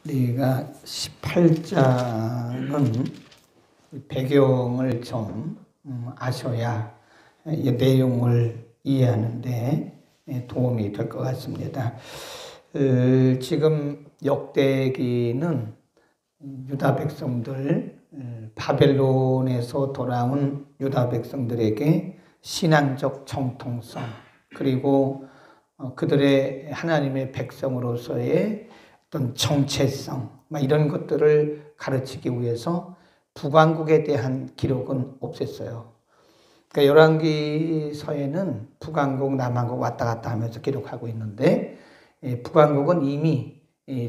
우리가 18장은 배경을 좀 아셔야 이 내용을 이해하는 데 도움이 될 것 같습니다. 지금 역대기는 유다 백성들, 바벨론에서 돌아온 유다 백성들에게 신앙적 정통성, 그리고 그들의 하나님의 백성으로서의 어떤 정체성, 이런 것들을 가르치기 위해서 북왕국에 대한 기록은 없앴어요. 그러니까 열왕기서에는 북왕국, 남왕국 왔다 갔다 하면서 기록하고 있는데, 북왕국은 이미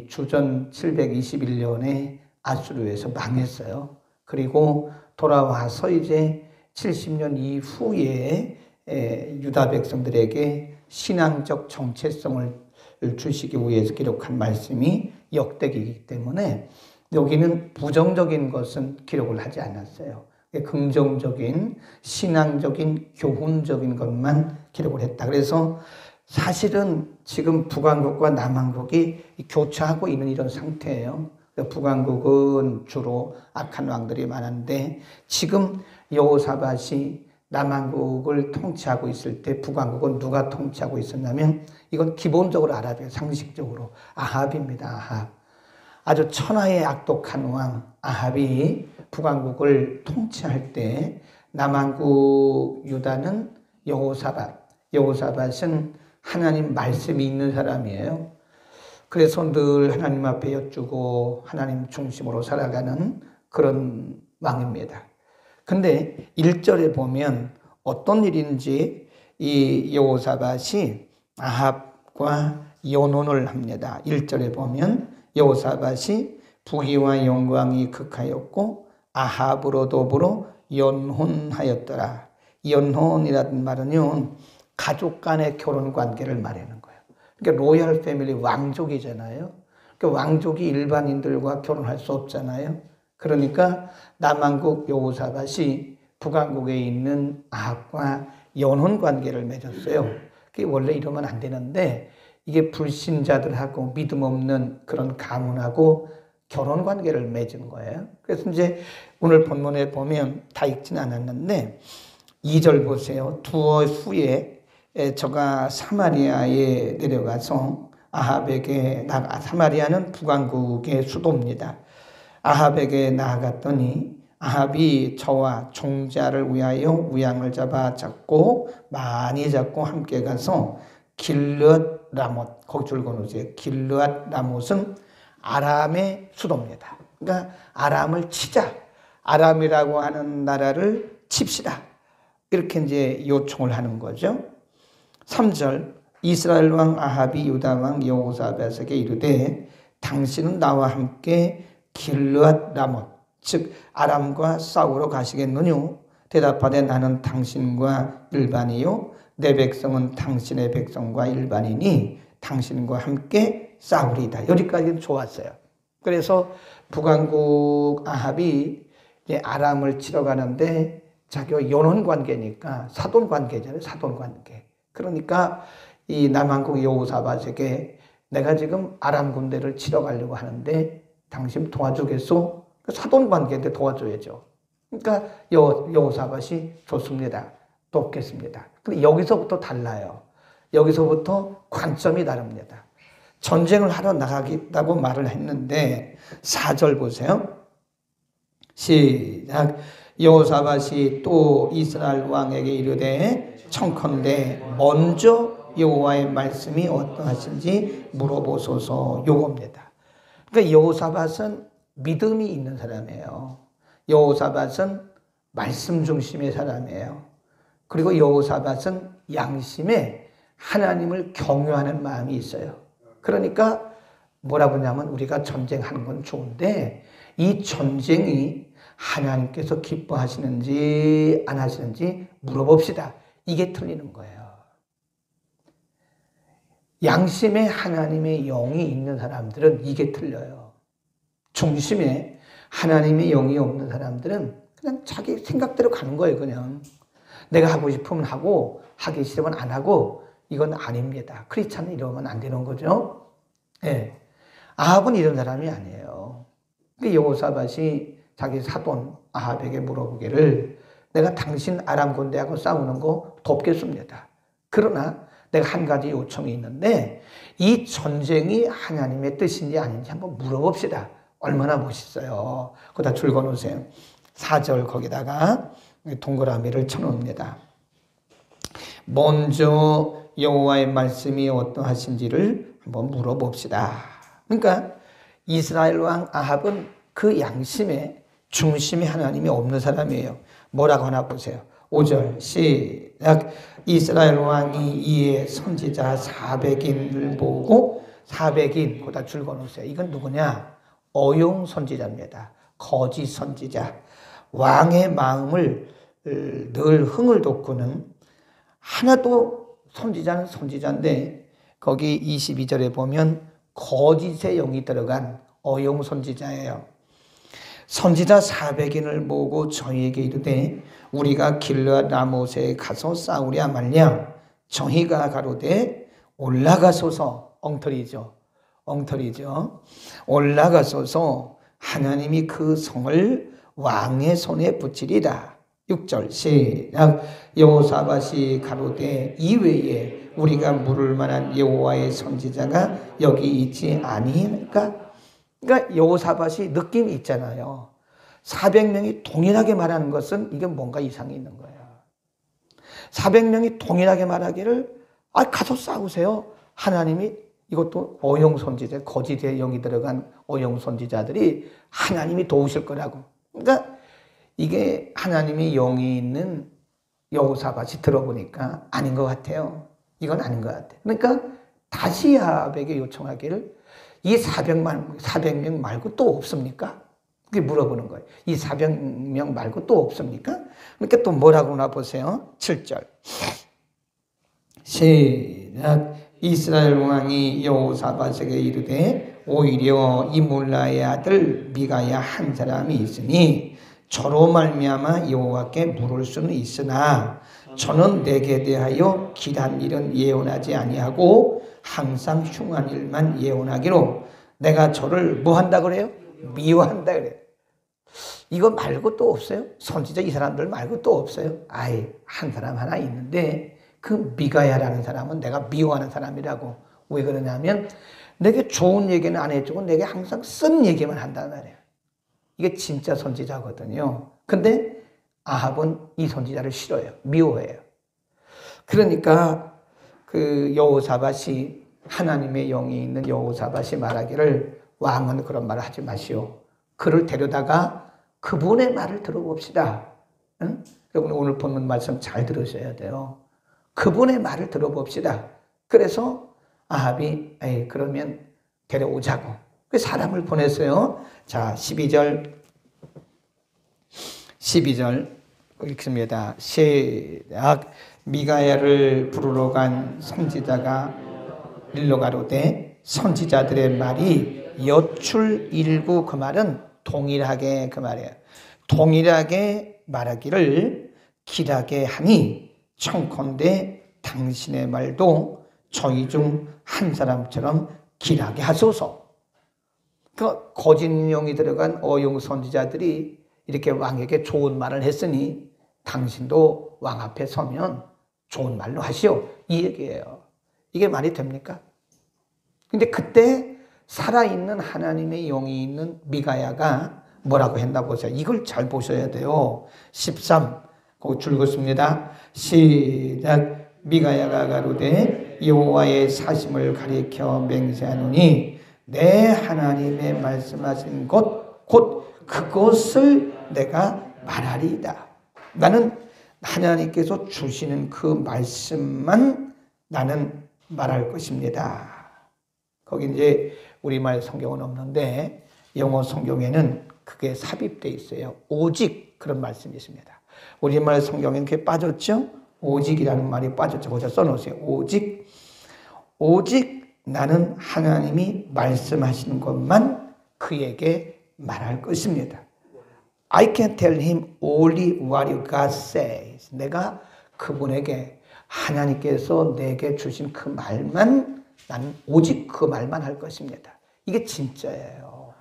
주전 721년에 아수르에서 망했어요. 그리고 돌아와서 이제 70년 이후에 유다 백성들에게 신앙적 정체성을 주시기 위해서 기록한 말씀이 역대기이기 때문에 여기는 부정적인 것은 기록을 하지 않았어요. 긍정적인, 신앙적인, 교훈적인 것만 기록을 했다. 그래서 사실은 지금 북왕국과 남왕국이 교차하고 있는 이런 상태예요. 북왕국은 주로 악한 왕들이 많은데 지금 여호사밧이 남왕국을 통치하고 있을 때 북왕국은 누가 통치하고 있었냐면, 이건 기본적으로 알아야 돼요. 상식적으로 아합입니다. 아합. 아주 천하의 악독한 왕 아합이 북왕국을 통치할 때 남왕국 유다는 여호사밧은 하나님 말씀이 있는 사람이에요. 그래서 늘 하나님 앞에 여쭈고 하나님 중심으로 살아가는 그런 왕입니다. 근데 1절에 보면 어떤 일인지 이 여호사밧이 아합과 연혼을 합니다. 1절에 보면 여호사밧이 부귀와 영광이 극하였고 아합으로 더불어 연혼하였더라. 연혼이라는 말은요, 가족 간의 결혼 관계를 말하는 거예요. 그러니까 로얄 패밀리, 왕족이잖아요. 그러니까 왕족이 일반인들과 결혼할 수 없잖아요. 그러니까 남왕국 여호사밧이 북왕국에 있는 아합과 연혼 관계를 맺었어요. 그게 원래 이러면 안 되는데 이게 불신자들하고 믿음 없는 그런 가문하고 결혼 관계를 맺은 거예요. 그래서 이제 오늘 본문에 보면 다 읽진 않았는데 2절 보세요. 두어 후에 저가 사마리아에 내려가서 아합에게 사마리아는 북왕국의 수도입니다. 아합에게 나아갔더니 아합이 저와 종자를 위하여 우양을 잡아 잡고 많이 잡고 함께 가서 길르앗 라못, 거기 줄 거놓으세요. 길르앗 라못은 아람의 수도입니다. 그러니까 아람을 치자, 아람이라고 하는 나라를 칩시다, 이렇게 이제 요청을 하는 거죠. 3절, 이스라엘 왕 아합이 유다 왕 여호사밧에게 이르되 당신은 나와 함께 길르앗 라못, 즉 아람과 싸우러 가시겠느뇨? 대답하되 나는 당신과 일반이요 내 백성은 당신의 백성과 일반이니 당신과 함께 싸우리이다. 여기까지는 좋았어요. 그래서 북왕국 아합이 이제 아람을 치러 가는데 자기가 연혼 관계니까 사돈 관계잖아요. 사돈 관계. 그러니까 이 남왕국 여호사밧에게 내가 지금 아람 군대를 치러 가려고 하는데 당신 도와주겠소? 사돈 관계인데 도와줘야죠. 그러니까 여호사밧이 좋습니다. 돕겠습니다. 근데 여기서부터 달라요. 여기서부터 관점이 다릅니다. 전쟁을 하러 나가겠다고 말을 했는데 4절 보세요. 시작. 여호사밧이 또 이스라엘 왕에게 이르되 청컨대 먼저 여호와의 말씀이 어떠하신지 물어보소서. 요겁니다. 그러니까 여호사밧은 믿음이 있는 사람이에요. 여호사밧은 말씀 중심의 사람이에요. 그리고 여호사밧은 양심에 하나님을 경외하는 마음이 있어요. 그러니까 뭐라고 하냐면 우리가 전쟁하는 건 좋은데 이 전쟁이 하나님께서 기뻐하시는지 안 하시는지 물어봅시다. 이게 틀리는 거예요. 양심에 하나님의 영이 있는 사람들은 이게 틀려요. 중심에 하나님의 영이 없는 사람들은 그냥 자기 생각대로 가는 거예요. 그냥 내가 하고 싶으면 하고 하기 싫으면 안 하고, 이건 아닙니다. 크리스찬은 이러면 안 되는 거죠. 예. 아합은 이런 사람이 아니에요. 여호사밧이 자기 사돈 아합에게 물어보기를 내가 당신 아람 군대하고 싸우는 거 돕겠습니다. 그러나 내가 한 가지 요청이 있는데 이 전쟁이 하나님의 뜻인지 아닌지 한번 물어봅시다. 얼마나 멋있어요. 거기다 줄 거놓으세요. 4절 거기다가 동그라미를 쳐놓습니다. 먼저 여호와의 말씀이 어떠하신지를 한번 물어봅시다. 그러니까 이스라엘 왕 아합은 그 양심에 중심에 하나님이 없는 사람이에요. 뭐라고 하나 보세요. 5절 시작. 이스라엘 왕이 이에 선지자 400인을 보고 400인 거기다 줄 거놓으세요. 이건 누구냐? 어용 선지자입니다. 거짓 선지자. 왕의 마음을 늘 흥을 돋구는 하나도 선지자는 선지자인데 거기 22절에 보면 거짓의 영이 들어간 어용 선지자예요. 선지자 400인을 보고 저희에게 이르되 우리가 길르앗 라못에 가서 싸우랴 말랴. 저희가 가로되 올라가소서. 엉터리죠. 올라가소서 하나님이 그 성을 왕의 손에 붙이리라. 6절 시작. 여호사밧이 가로되 이외에 우리가 물을 만한 여호와의 선지자가 여기 있지 아니니까. 그러니까 여호사밧이 느낌이 있잖아요. 400명이 동일하게 말하는 것은 이게 뭔가 이상이 있는 거예요. 400명이 동일하게 말하기를 가서 싸우세요. 하나님이 이것도 어용 선지자, 거짓의 영이 들어간 어용 선지자들이 하나님이 도우실 거라고. 그러니까 이게 하나님의 영이 있는 여호사밧이 들어보니까 아닌 것 같아요. 이건 아닌 것 같아요. 그러니까 다시 아합에게 요청하기를 이 400명 말고 또 없습니까? 그게 물어보는 거예요. 이 400명 말고 또 없습니까? 그러니까 또 뭐라고 나 보세요. 7절 시작. 이스라엘 왕이 여호사밧에게 이르되 오히려 이몰라의 아들 미가야 한 사람이 있으니 저로 말미암아 여호와께 물을 수는 있으나 저는 내게 대하여 길한 일은 예언하지 아니하고 항상 흉한 일만 예언하기로 내가 저를 뭐 한다 그래요? 미워한다 그래요. 이거 말고 또 없어요? 선지자 이 사람들 말고 또 없어요? 한 사람 하나 있는데 그 미가야라는 사람은 내가 미워하는 사람이라고. 왜 그러냐면 내게 좋은 얘기는 안 해주고 내게 항상 쓴 얘기만 한단 말이에요. 이게 진짜 선지자거든요. 근데 아합은 이 선지자를 싫어해요. 미워해요. 그러니까 그 여호사밧이 하나님의 영이 있는 여호사밧이 말하기를 왕은 그런 말을 하지 마시오. 그를 데려다가 그분의 말을 들어봅시다. 응? 여러분 오늘 본문 말씀 잘 들으셔야 돼요. 그분의 말을 들어봅시다. 그래서 아합이 그러면 데려오자고. 그 사람을 보냈어요. 자, 12절 읽습니다. 시작. 미가야를 부르러 간 선지자가 일러 가로되 선지자들의 말이 여출일구. 그 말은 동일하게 그 말이에요. 동일하게 말하기를 길하게 하니 청컨대 당신의 말도 저희 중 한 사람처럼 길하게 하소서. 그 거짓 영이 들어간 어용 선지자들이 이렇게 왕에게 좋은 말을 했으니 당신도 왕 앞에 서면 좋은 말로 하시오. 이 얘기예요. 이게 말이 됩니까? 근데 그때 살아있는 하나님의 영이 있는 미가야가 뭐라고 했나 보세요. 이걸 잘 보셔야 돼요. 13 거기 줄 긋습니다. 시작. 미가야가 가로되 여호와의 사심을 가리켜 맹세하노니 내 하나님의 말씀하신 곧 그것을 내가 말하리이다. 나는 하나님께서 주시는 그 말씀만 나는 말할 것입니다. 거기 이제 우리말 성경은 없는데 영어 성경에는 그게 삽입되어 있어요. 오직 그런 말씀이 있습니다. 우리말 성경에는 그게 빠졌죠? 오직이라는 말이 빠졌죠. 거기서 써놓으세요. 오직 나는 하나님이 말씀하시는 것만 그에게 말할 것입니다. I can tell him only what you God says. 내가 그분에게 하나님께서 내게 주신 그 말만 나는 오직 그 말만 할 것입니다. 이게 진짜예요.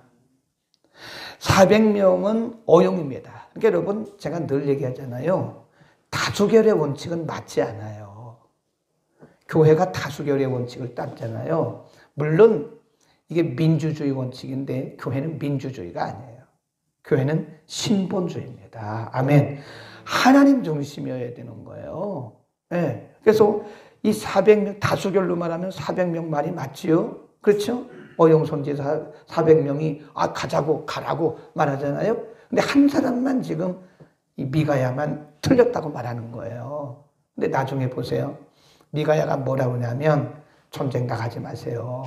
400명은 어용입니다. 그러니까 여러분 제가 늘 얘기하잖아요. 다수결의 원칙은 맞지 않아요. 교회가 다수결의 원칙을 따르잖아요. 물론 이게 민주주의 원칙인데 교회는 민주주의가 아니에요. 교회는 신본주의입니다. 아멘. 하나님 중심이어야 되는 거예요. 네. 그래서 이 400명, 다수결로 말하면 400명 말이 맞지요? 그렇죠? 어용선지자 400명이 가라고 말하잖아요. 근데 한 사람만 지금 이 미가야만 틀렸다고 말하는 거예요. 근데 나중에 보세요. 미가야가 뭐라고 하냐면 전쟁 나가지 마세요.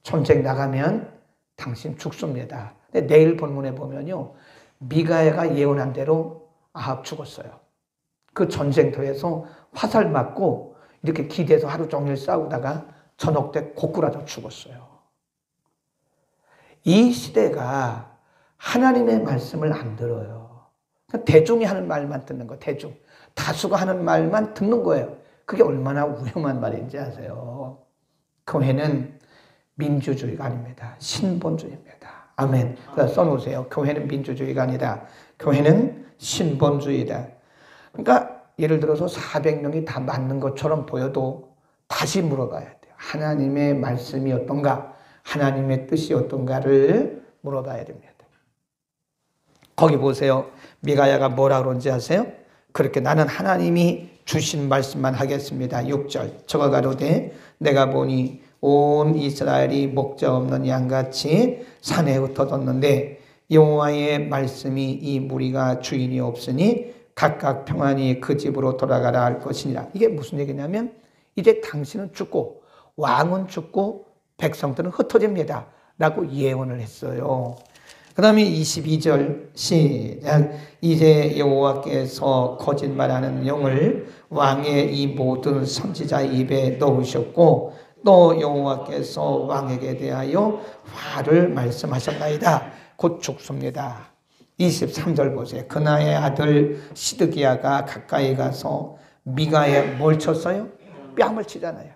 전쟁 나가면 당신 죽습니다. 근데 내일 본문에 보면요. 미가야가 예언한 대로 아합 죽었어요. 그 전쟁터에서 화살 맞고 이렇게 기대서 하루 종일 싸우다가 저녁 때 고꾸라져 죽었어요. 이 시대가 하나님의 말씀을 안 들어요. 대중이 하는 말만 듣는 거예요. 대중. 다수가 하는 말만 듣는 거예요. 그게 얼마나 위험한 말인지 아세요? 교회는 민주주의가 아닙니다. 신본주의입니다. 아멘. 그래서 써놓으세요. 교회는 민주주의가 아니다. 교회는 신본주의다. 그러니까 예를 들어서 400명이 다 맞는 것처럼 보여도 다시 물어봐야 돼요. 하나님의 말씀이 어떤가? 하나님의 뜻이 어떤가를 물어봐야 됩니다. 거기 보세요. 미가야가 뭐라 그런지 아세요? 그렇게 나는 하나님이 주신 말씀만 하겠습니다. 6절. 저가 가로되 내가 보니 온 이스라엘이 목자 없는 양같이 산에 흩어졌는데 여호와의 말씀이 이 무리가 주인이 없으니 각각 평안히 그 집으로 돌아가라 할 것이니라. 이게 무슨 얘기냐면 이제 당신은 죽고 왕은 죽고 백성들은 흩어집니다. 라고 예언을 했어요. 그 다음에 22절 시작. 이제 여호와께서 거짓말하는 영을 왕의 이 모든 선지자 입에 넣으셨고 또 여호와께서 왕에게 대하여 화를 말씀하셨나이다. 곧 죽습니다. 23절 보세요. 그나의 아들 시드기야가 가까이 가서 미가에 뭘 쳤어요? 뺨을 치잖아요.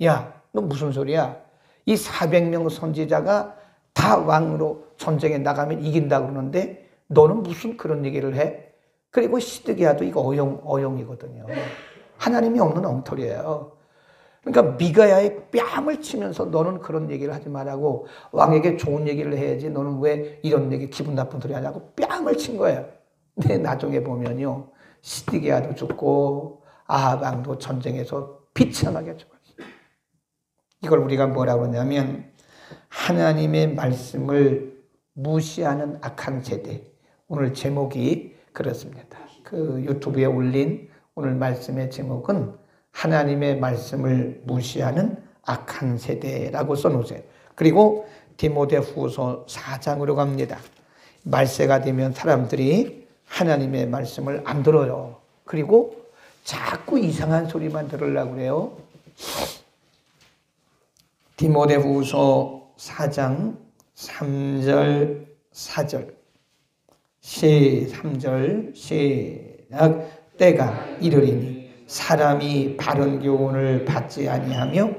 야, 너 무슨 소리야? 이 400명 선지자가 다 왕으로 전쟁에 나가면 이긴다 그러는데 너는 무슨 그런 얘기를 해? 그리고 시드기야도 이거 어용이거든요. 하나님이 없는 엉터리예요. 그러니까 미가야의 뺨을 치면서 너는 그런 얘기를 하지 말라고 왕에게 좋은 얘기를 해야지 너는 왜 이런 얘기 기분 나쁜 소리 하냐고 뺨을 친 거예요. 근데 나중에 보면요. 시드기야도 죽고 아합 왕도 전쟁에서 비참하게 죽었어요. 이걸 우리가 뭐라고 하냐면 하나님의 말씀을 무시하는 악한 세대. 오늘 제목이 그렇습니다. 그 유튜브에 올린 오늘 말씀의 제목은 하나님의 말씀을 무시하는 악한 세대라고 써놓으세요. 그리고 디모데후서 4장으로 갑니다. 말세가 되면 사람들이 하나님의 말씀을 안 들어요. 그리고 자꾸 이상한 소리만 들으려고 그래요. 디모데후서 4장 3절 4절 3절 시작. 때가 이르리니 사람이 바른 교훈을 받지 아니하며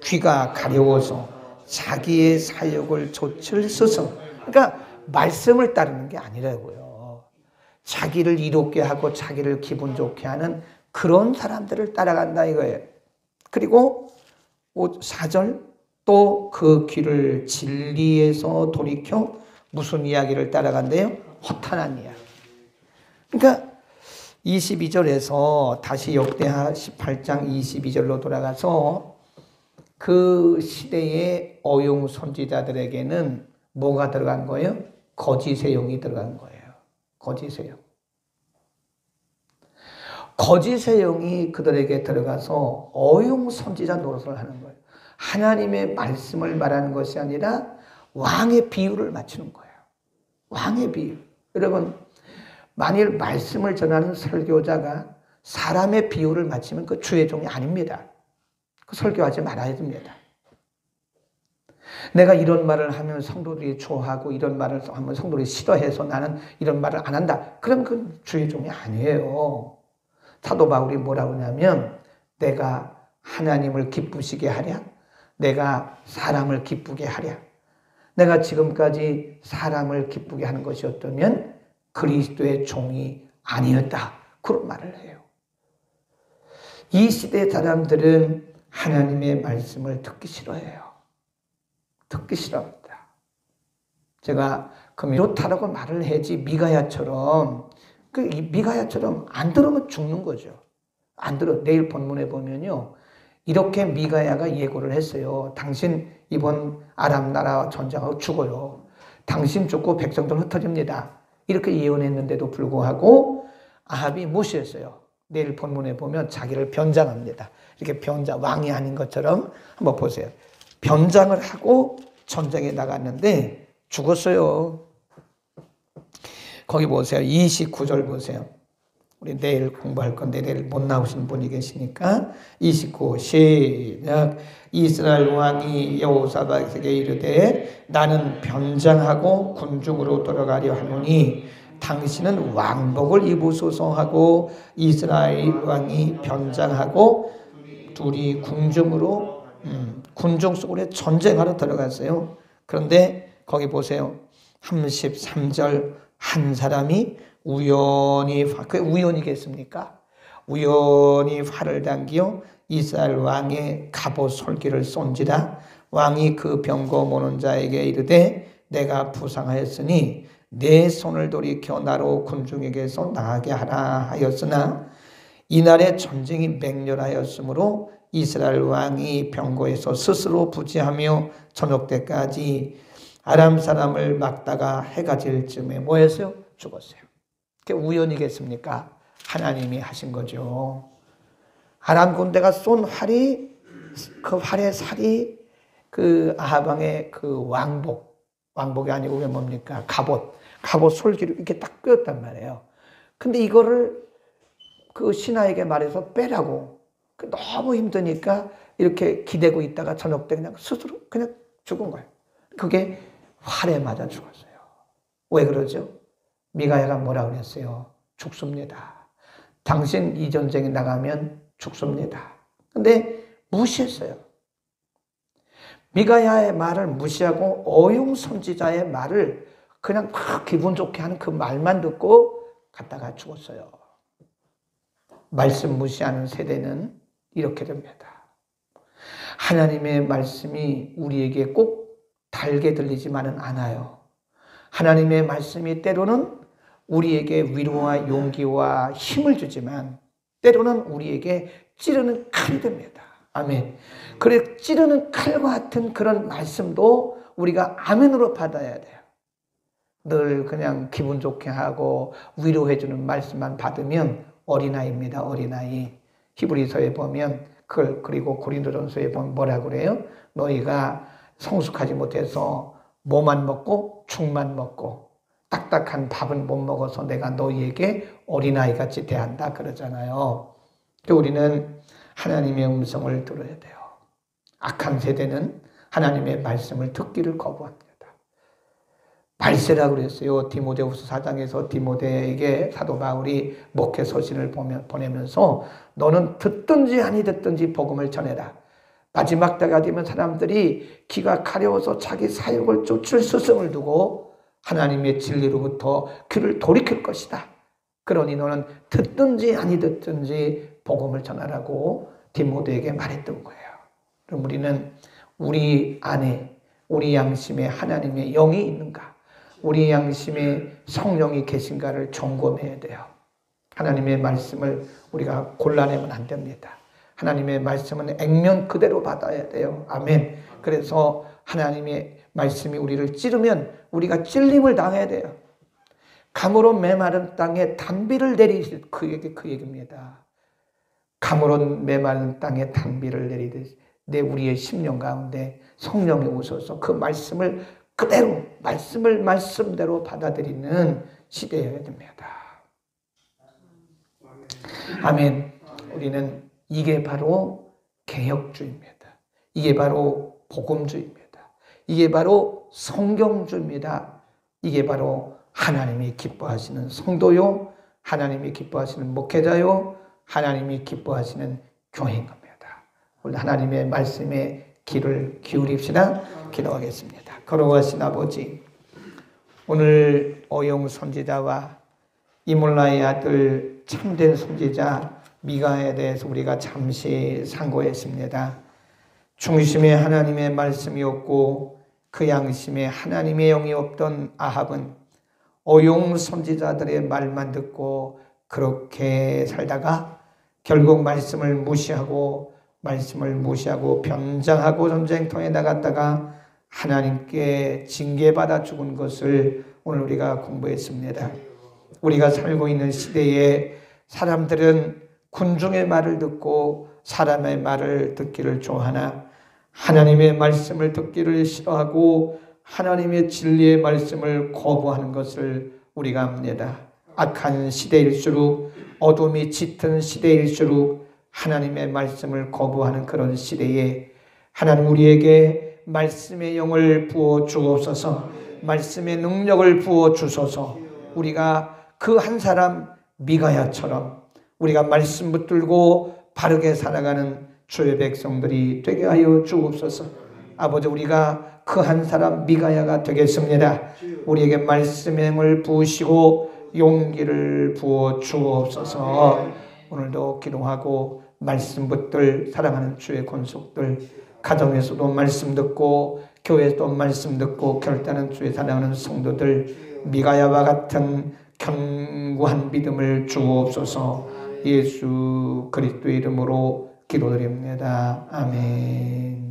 귀가 가려워서 자기의 사욕을 좇을 스승. 그러니까 말씀을 따르는 게 아니라고요. 자기를 이롭게 하고 자기를 기분 좋게 하는 그런 사람들을 따라간다 이거예요. 그리고 4절 또 그 귀를 진리에서 돌이켜 무슨 이야기를 따라간대요? 허탄한 이야기. 그러니까 22절에서 다시 역대하 18장 22절로 돌아가서 그 시대의 어용 선지자들에게는 뭐가 들어간 거예요? 거짓의 영이 들어간 거예요. 거짓의 영. 거짓의 영이 그들에게 들어가서 어용 선지자 노릇을 하는 거예요. 하나님의 말씀을 말하는 것이 아니라 왕의 비유를 맞추는 거예요. 왕의 비유. 여러분, 만일 말씀을 전하는 설교자가 사람의 비유를 맞추면 그 주의 종이 아닙니다. 그 설교하지 말아야 됩니다. 내가 이런 말을 하면 성도들이 좋아하고 이런 말을 하면 성도들이 싫어해서 나는 이런 말을 안 한다. 그럼 그 주의 종이 아니에요. 사도 바울이 뭐라고 하냐면 내가 하나님을 기쁘시게 하랴, 내가 사람을 기쁘게 하랴, 내가 지금까지 사람을 기쁘게 하는 것이 어떠면 그리스도의 종이 아니었다. 그런 말을 해요. 이 시대 사람들은 하나님의 말씀을 듣기 싫어해요. 듣기 싫어합니다. 제가 그렇다라고 말을 해야지 미가야처럼 미가야처럼 안 들으면 죽는 거죠. 안 들어. 내일 본문에 보면요. 이렇게 미가야가 예고를 했어요. 당신 이번 아람 나라 전쟁하고 죽어요. 당신 죽고 백성들 흩어집니다. 이렇게 예언했는데도 불구하고 아합이 무시했어요. 내일 본문에 보면 자기를 변장합니다. 이렇게 변장, 왕이 아닌 것처럼 한번 보세요. 변장을 하고 전쟁에 나갔는데 죽었어요. 거기 보세요. 29절 보세요. 우리 내일 공부할 건데 내일 못 나오신 분이 계시니까 29 시작. 이스라엘 왕이 여호사밧에게 이르되 나는 변장하고 군중으로 돌아가려 하노니 당신은 왕복을 입으소서 하고 이스라엘 왕이 변장하고 둘이 군중 속으로 전쟁하러 들어갔어요. 그런데 거기 보세요. 33절 한 사람이 우연히 그게 우연이겠습니까? 우연히 활을 당겨 이스라엘 왕의 갑옷 솔기를 쏜지라 왕이 그 병거 모는 자에게 이르되 내가 부상하였으니 내 손을 돌이켜 나로 군중에게서 나가게 하라 하였으나 이날에 전쟁이 맹렬하였으므로 이스라엘 왕이 병거에서 스스로 부지하며 저녁 때까지 아람 사람을 막다가 해가 질 즈음에 뭐 했어요? 죽었어요. 그게 우연이겠습니까? 하나님이 하신 거죠. 아람 군대가 쏜 활이 그 활의 살이 그 아합 왕의 그 왕복이 아니고 그게 뭡니까? 갑옷 솔기로 이렇게 딱 꿰었단 말이에요. 근데 이거를 그 신하에게 말해서 빼라고. 너무 힘드니까 이렇게 기대고 있다가 저녁 때 그냥 스스로 그냥 죽은 거예요. 그게 활에 맞아 죽었어요. 왜 그러죠? 미가야가 뭐라 그랬어요? 죽습니다. 당신 이 전쟁에 나가면 죽습니다. 근데 무시했어요. 미가야의 말을 무시하고 어용 선지자의 말을 그냥 기분 좋게 하는 그 말만 듣고 갔다가 죽었어요. 말씀 무시하는 세대는 이렇게 됩니다. 하나님의 말씀이 우리에게 꼭 달게 들리지만은 않아요. 하나님의 말씀이 때로는 우리에게 위로와 용기와 힘을 주지만 때로는 우리에게 찌르는 칼이 됩니다. 아멘. 그래 찌르는 칼과 같은 그런 말씀도 우리가 아멘으로 받아야 돼요. 늘 그냥 기분 좋게 하고 위로해주는 말씀만 받으면 어린아이입니다. 어린아이. 히브리서에 보면 그리고 고린도전서에 보면 뭐라 그래요? 너희가 성숙하지 못해서 뭐만 먹고 죽만 먹고 딱딱한 밥은 못 먹어서 내가 너희에게 어린아이같이 대한다 그러잖아요. 우리는 하나님의 음성을 들어야 돼요. 악한 세대는 하나님의 말씀을 듣기를 거부합니다. 발세라고 그랬어요. 디모데후서 4장에서 디모데에게 사도 바울이 목회 서신을 보내면서 너는 듣든지 아니 듣든지 복음을 전해라. 마지막 때가 되면 사람들이 귀가 가려워서 자기 사역을 쫓을 스승을 두고 하나님의 진리로부터 귀를 돌이킬 것이다. 그러니 너는 듣든지 아니 듣든지 복음을 전하라고 디모데에게 말했던 거예요. 그럼 우리는 우리 안에 우리 양심에 하나님의 영이 있는가? 우리 양심에 성령이 계신가를 점검해야 돼요. 하나님의 말씀을 우리가 골라내면 안 됩니다. 하나님의 말씀은 액면 그대로 받아야 돼요. 아멘. 그래서 하나님의 말씀이 우리를 찌르면 우리가 찔림을 당해야 돼요. 가물은 메마른 땅에 단비를 내리실 그 얘기입니다. 가물은 메마른 땅에 단비를 내리듯이 내 우리의 심령 가운데 성령이 오셔서 그 말씀을 그대로 말씀대로 받아들이는 시대여야 됩니다. 아멘. 우리는 이게 바로 개혁주의입니다. 이게 바로 복음주의입니다. 이게 바로 성경주의입니다. 이게 바로 하나님이 기뻐하시는 성도요, 하나님이 기뻐하시는 목회자요, 하나님이 기뻐하시는 교회인 겁니다. 우리 하나님의 말씀에 귀를 기울입시다. 기도하겠습니다. 거룩하신 아버지, 오늘 오용 선지자와 이몰라의 아들 참된 선지자 미가에 대해서 우리가 잠시 상고했습니다. 중심에 하나님의 말씀이 없고 그 양심에 하나님의 영이 없던 아합은 오용 선지자들의 말만 듣고 그렇게 살다가 결국 말씀을 무시하고 변장하고 전쟁터에 나갔다가 하나님께 징계받아 죽은 것을 오늘 우리가 공부했습니다. 우리가 살고 있는 시대에 사람들은 군중의 말을 듣고 사람의 말을 듣기를 좋아하나 하나님의 말씀을 듣기를 싫어하고 하나님의 진리의 말씀을 거부하는 것을 우리가 압니다. 악한 시대일수록, 어둠이 짙은 시대일수록 하나님의 말씀을 거부하는 그런 시대에 하나님 우리에게 말씀의 영을 부어 주옵소서, 말씀의 능력을 부어 주소서. 우리가 그 한 사람 미가야처럼 우리가 말씀 붙들고 바르게 살아가는 주의 백성들이 되게 하여 주옵소서. 아버지, 우리가 그 한 사람 미가야가 되겠습니다. 우리에게 말씀의 영을 부으시고 용기를 부어 주옵소서. 오늘도 기도하고 말씀 붙들 사랑하는 주의 권속들, 가정에서도 말씀 듣고 교회에서도 말씀 듣고 결단하는 주의 사랑하는 성도들, 미가야와 같은 견고한 믿음을 주옵소서. 예수 그리스도의 이름으로 기도드립니다. 아멘.